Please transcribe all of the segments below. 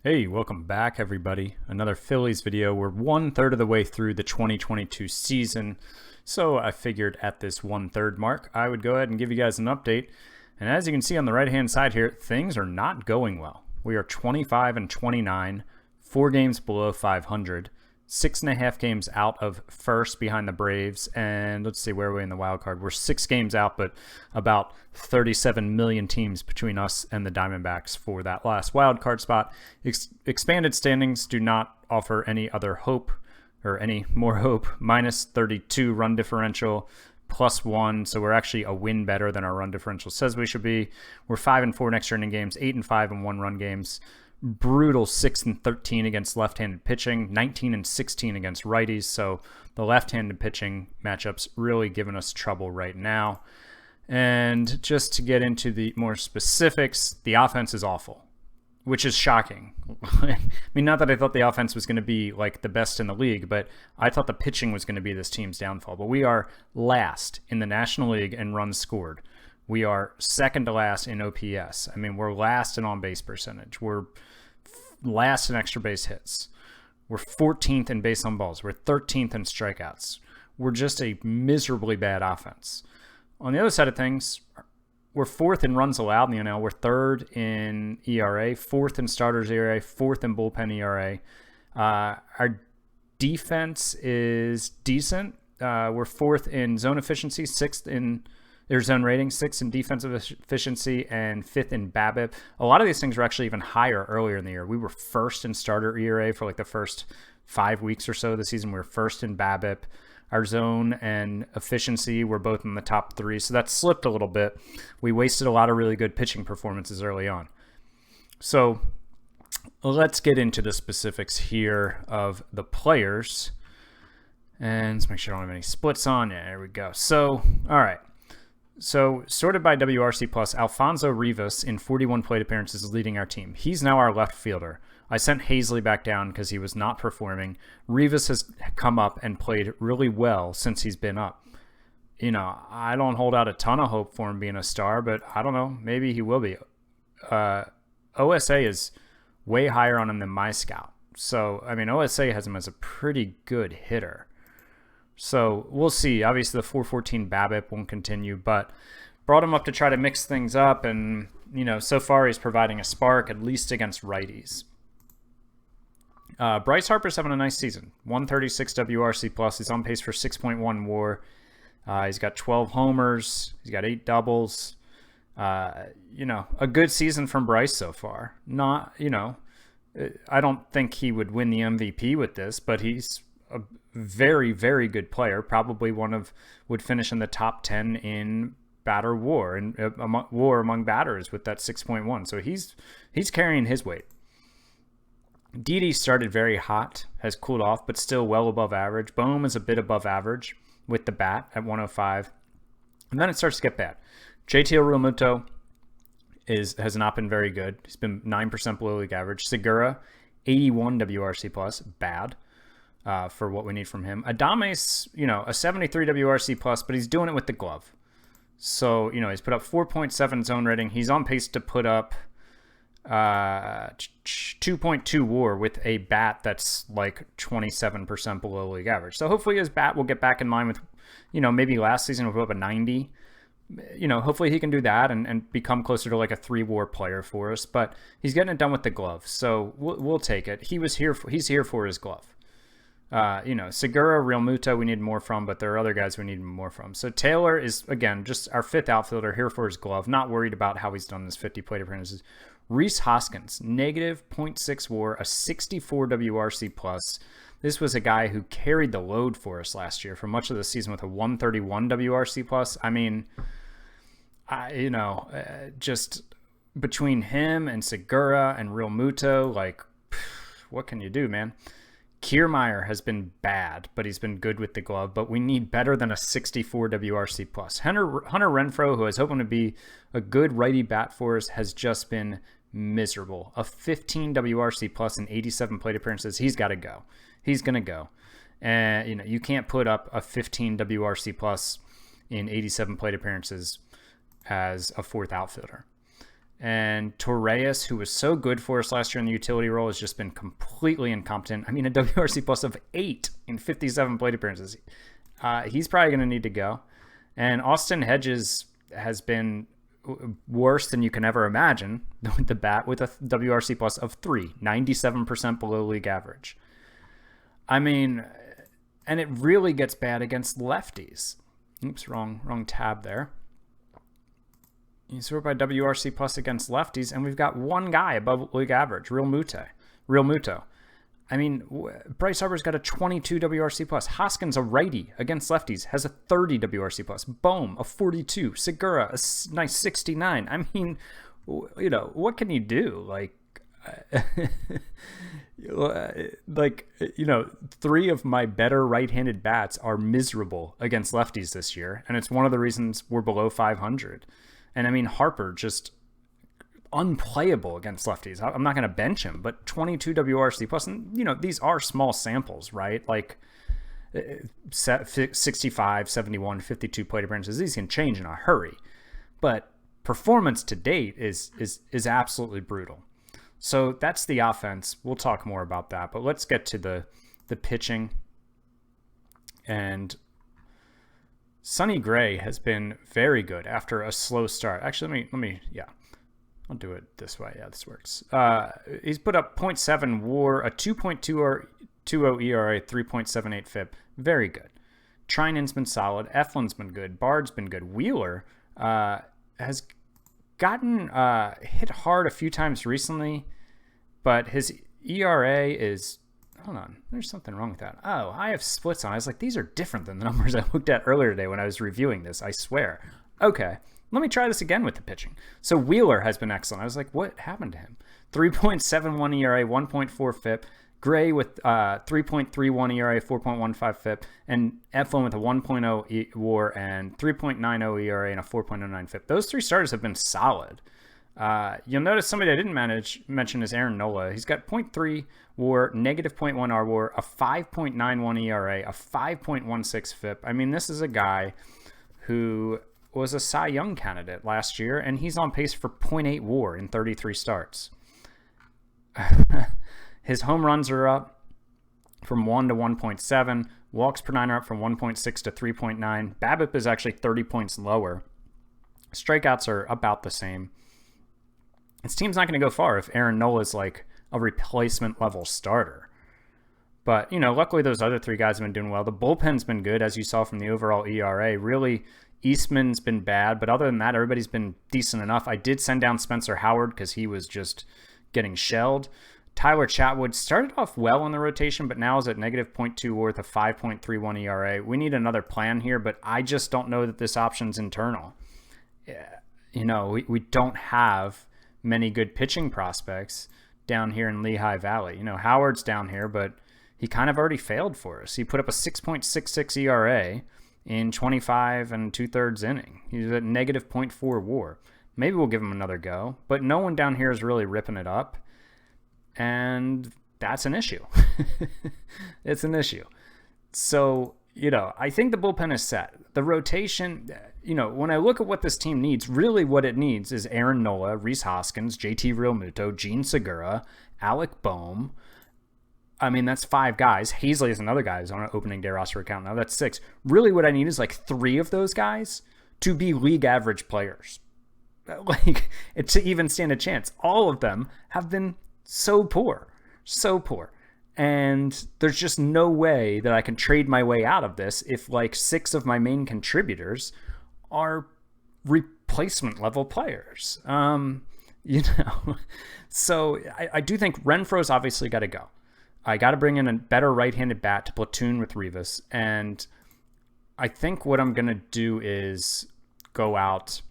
Hey, welcome back everybody. Another Phillies video. We're 1/3 of the way through the 2022 season. So I figured at this 1/3 mark, I would go ahead and give you guys an update. And as you can see on the right-hand side here, things are not going well. We are 25-29, 4 games below 500, 6.5 games out of first behind the Braves. And let's see, where are we in the wild card? We're 6 games out, but about 37 million teams between us and the Diamondbacks for that last wild card spot. Expanded standings do not offer any other hope or any more hope. Minus 32 run differential, +1, so we're actually a win better than our run differential says we should be. We're 5-4 in extra inning games, 8-5 in one-run games. Brutal 6-13 against left-handed pitching, 19-16 against righties. So the left-handed pitching matchups really giving us trouble right now. And just to get into the more specifics, the offense is awful, which is shocking. I mean, not that I thought the offense was going to be like the best in the league, but I thought the pitching was going to be this team's downfall. But we are last in the National League in runs scored. We are second to last in OPS. I mean, we're last in on-base percentage. We're last in extra base hits. We're 14th in base on balls. We're 13th in strikeouts. We're just a miserably bad offense. On the other side of things, we're 4th in runs allowed in the NL. We're 3rd in ERA, 4th in starters ERA, 4th in bullpen ERA. Our defense is decent. We're 4th in zone efficiency, 6th in their zone rating, 6th in defensive efficiency, and 5th in BABIP. A lot of these things were actually even higher earlier in the year. We were 1st in starter ERA for like the first 5 weeks or so of the season. We were 1st in BABIP. Our zone and efficiency were both in the top 3, so that slipped a little bit. We wasted a lot of really good pitching performances early on. So let's get into the specifics here of the players. And let's make sure I don't have any splits on. Yeah, there we go. So, all right. So, sorted by WRC+, Alfonso Rivas in 41 plate appearances is leading our team. He's now our left fielder. I sent Hazley back down because he was not performing. Rivas has come up and played really well since he's been up. You know, I don't hold out a ton of hope for him being a star, but I don't know. Maybe he will be. OSA is way higher on him than my scout. So, I mean, OSA has him as a pretty good hitter. So we'll see. Obviously, the 414 BABIP won't continue, but brought him up to try to mix things up. And, you know, so far he's providing a spark, at least against righties. Bryce Harper's having a nice season. 136 WRC+. He's on pace for 6.1 WAR. He's got 12 homers. He's got 8 doubles. You know, a good season from Bryce so far. Not, you know, I don't think he would win the MVP with this, but he's a very, very good player. Probably would finish in the top 10 in batter WAR and WAR among batters with that 6.1. So he's carrying his weight. Didi started very hot, has cooled off, but still well above average. Bohm is a bit above average with the bat at 105. And then it starts to get bad. JT Realmuto has not been very good. He's been 9% below league average. Segura, 81 WRC+, bad for what we need from him. Adames, you know, a 73 WRC+, but he's doing it with the glove. So, you know, he's put up 4.7 zone rating. He's on pace to put up 2.2 WAR with a bat that's like 27% below league average. So hopefully his bat will get back in line with, you know, maybe last season we'll put up a 90. You know, hopefully he can do that and become closer to like a 3 WAR player for us. But he's getting it done with the glove, so we'll take it. He's here for his glove. You know, Segura, Realmuto, we need more from, but there are other guys we need more from. So Taylor is, again, just our 5th outfielder, here for his glove. Not worried about how he's done this 50 plate appearances. Rhys Hoskins, negative 0.6 WAR, a 64 WRC+. This was a guy who carried the load for us last year for much of the season with a 131 WRC+. I mean, you know, just between him and Segura and Realmuto, like, what can you do, man? Kiermaier has been bad, but he's been good with the glove. But we need better than a 64 WRC+. Hunter Renfroe, who is hoping to be a good righty bat for us, has just been miserable. A 15 WRC+ in 87 plate appearances. He's got to go. He's going to go. And, you know, you can't put up a 15 WRC+ in 87 plate appearances as a 4th outfielder. And Torreyes, who was so good for us last year in the utility role, has just been completely incompetent. I mean, a WRC plus of 8 in 57 plate appearances. He's probably going to need to go. And Austin Hedges has been worse than you can ever imagine with the bat, with a WRC plus of 3, 97% below league average. I mean, and it really gets bad against lefties. Oops, wrong tab there. You sort by WRC plus against lefties, and we've got one guy above league average, Real Muto. I mean, Bryce Harper's got a 22 WRC plus. Hoskins, a righty against lefties, has a 30 WRC plus. Bohm, a 42. Segura, a nice 69. I mean, you know, what can you do? Like, you know, 3 of my better right-handed bats are miserable against lefties this year, and it's one of the reasons we're below 500. And I mean, Harper just unplayable against lefties. I'm not going to bench him, but 22 WRC plus, and you know, these are small samples, right? Like 65, 71, 52 plate appearances. These can change in a hurry, but performance to date is absolutely brutal. So that's the offense. We'll talk more about that, but let's get to the pitching. And Sonny Gray has been very good after a slow start. Actually, let me I'll do it this way. Yeah, this works. He's put up 0.7 WAR, a 2.20 ERA, 3.78 FIP. Very good. Trinan's been solid. Eflin's been good. Bard's been good. Wheeler has gotten hit hard a few times recently, but his ERA is... Hold on. There's something wrong with that. Oh, I have splits on. I was like, these are different than the numbers I looked at earlier today when I was reviewing this. I swear. Okay. Let me try this again with the pitching. So Wheeler has been excellent. I was like, what happened to him? 3.71 ERA, 1.4 FIP. Gray with 3.31 ERA, 4.15 FIP. And Eflin with a 1.0 WAR and 3.90 ERA and a 4.09 FIP. Those 3 starters have been solid. You'll notice somebody I didn't mention is Aaron Nola. He's got 0.3 WAR, negative 0.1 RWAR, a 5.91 ERA, a 5.16 FIP. I mean, this is a guy who was a Cy Young candidate last year, and he's on pace for 0.8 WAR in 33 starts. His home runs are up from 1 to 1.7. Walks per 9 are up from 1.6 to 3.9. BABIP is actually 30 points lower. Strikeouts are about the same. His team's not going to go far if Aaron Nola is like a replacement level starter. But, you know, luckily those other 3 guys have been doing well. The bullpen's been good, as you saw from the overall ERA. Really, Eastman's been bad, but other than that, everybody's been decent enough. I did send down Spencer Howard because he was just getting shelled. Tyler Chatwood started off well in the rotation, but now is at negative 0.2 worth of 5.31 ERA. We need another plan here, but I just don't know that this option's internal. You know, we don't have many good pitching prospects down here in Lehigh Valley. You know, Howard's down here, but he kind of already failed for us. He put up a 6.66 ERA in 25 and 2/3 inning. He's at negative 0.4 WAR. Maybe we'll give him another go, but no one down here is really ripping it up, and that's an issue. It's an issue. So, you know, I think the bullpen is set. The rotation, you know, when I look at what this team needs, really what it needs is Aaron Nola, Rhys Hoskins, JT Realmuto, Gene Segura, Alec Bohm. I mean, that's 5 guys. Hazley is another guy who's on an opening day roster account now. That's 6. Really what I need is like 3 of those guys to be league average players. Like, to even stand a chance. All of them have been so poor. So poor. And there's just no way that I can trade my way out of this if like 6 of my main contributors are replacement level players. You know, so I do think Renfroe's obviously got to go. I got to bring in a better right-handed bat to platoon with Rivas. And I think what I'm going to do is go out.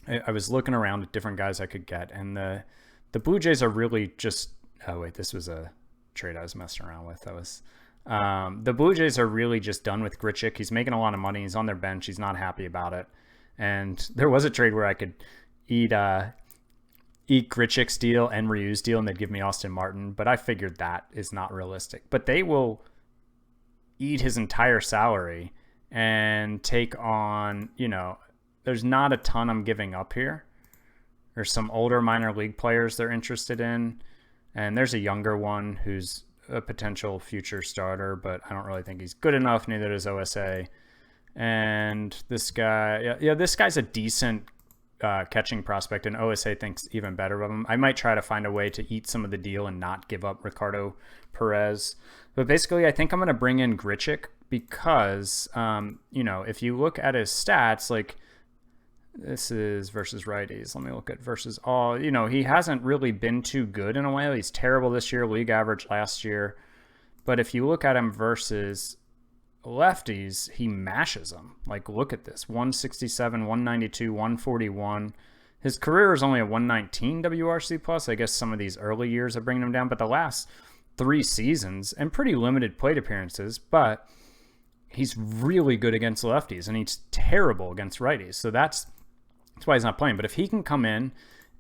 I was looking around at different guys I could get. And the Blue Jays are really just... Oh, wait, this was a trade I was messing around with. The Blue Jays are really just done with Grichuk. He's making a lot of money. He's on their bench. He's not happy about it. And there was a trade where I could eat Grichuk's deal and Ryu's deal, and they'd give me Austin Martin. But I figured that is not realistic. But they will eat his entire salary and take on, you know, there's not a ton I'm giving up here. There's some older minor league players they're interested in, and there's a younger one who's a potential future starter, but I don't really think he's good enough. Neither does OSA. And this guy, yeah, this guy's a decent catching prospect, and OSA thinks even better of him. I might try to find a way to eat some of the deal and not give up Ricardo Perez. But basically, I think I'm going to bring in Grichuk because, if you look at his stats, like this is versus righties. Let me look at versus all. He hasn't really been too good in a while. He's terrible this year, league average last year. But if you look at him versus lefties, he mashes them. Like, look at this: 167, 192, 141. His career is only a 119 WRC plus. I guess some of these early years are bringing him down, but the last 3 seasons and pretty limited plate appearances, but he's really good against lefties and he's terrible against righties. So that's why he's not playing. But if he can come in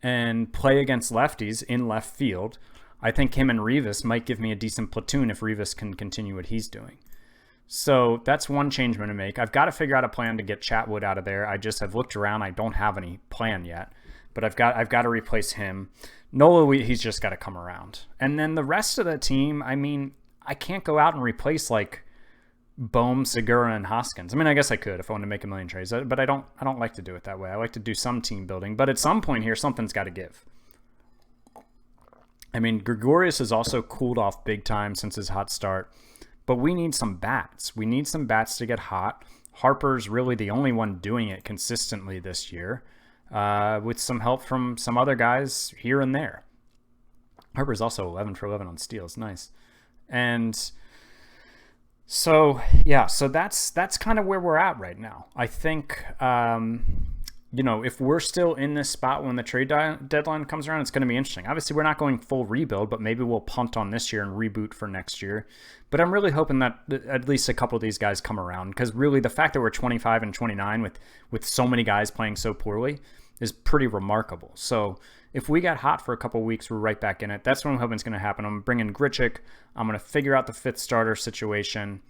and play against lefties in left field, I think him and Rivas might give me a decent platoon if Rivas can continue what he's doing. So that's one change I'm going to make. I've got to figure out a plan to get Chatwood out of there. I just have looked around. I don't have any plan yet, but I've got to replace him. Nola, he's just got to come around. And then the rest of the team, I mean, I can't go out and replace like Bohm, Segura, and Hoskins. I mean, I guess I could if I wanted to make a million trades, but I don't like to do it that way. I like to do some team building, but at some point here, something's got to give. I mean, Gregorius has also cooled off big time since his hot start, but we need some bats. We need some bats to get hot. Harper's really the only one doing it consistently this year, with some help from some other guys here and there. Harper's also 11 for 11 on steals. Nice. And so, yeah, so that's kind of where we're at right now. I think, if we're still in this spot when the trade deadline comes around, it's going to be interesting. Obviously, we're not going full rebuild, but maybe we'll punt on this year and reboot for next year. But I'm really hoping that at least a couple of these guys come around, because really the fact that we're 25 and 29 with so many guys playing so poorly is pretty remarkable. So if we got hot for a couple of weeks, we're right back in it. That's what I'm hoping is going to happen. I'm bringing Grichuk. I'm going to figure out the 5th starter situation,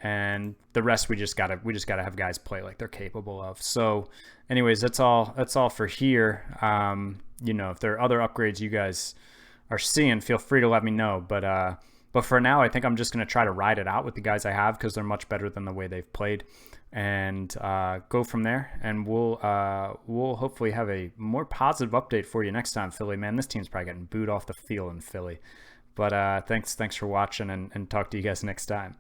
and the rest we just gotta have guys play like they're capable of. So anyways, that's all for here. If there are other upgrades you guys are seeing, feel free to let me know. But for now, I think I'm just going to try to ride it out with the guys I have, because they're much better than the way they've played, and go from there. And we'll hopefully have a more positive update for you next time, Philly. Man, this team's probably getting booed off the field in Philly. But thanks for watching, and talk to you guys next time.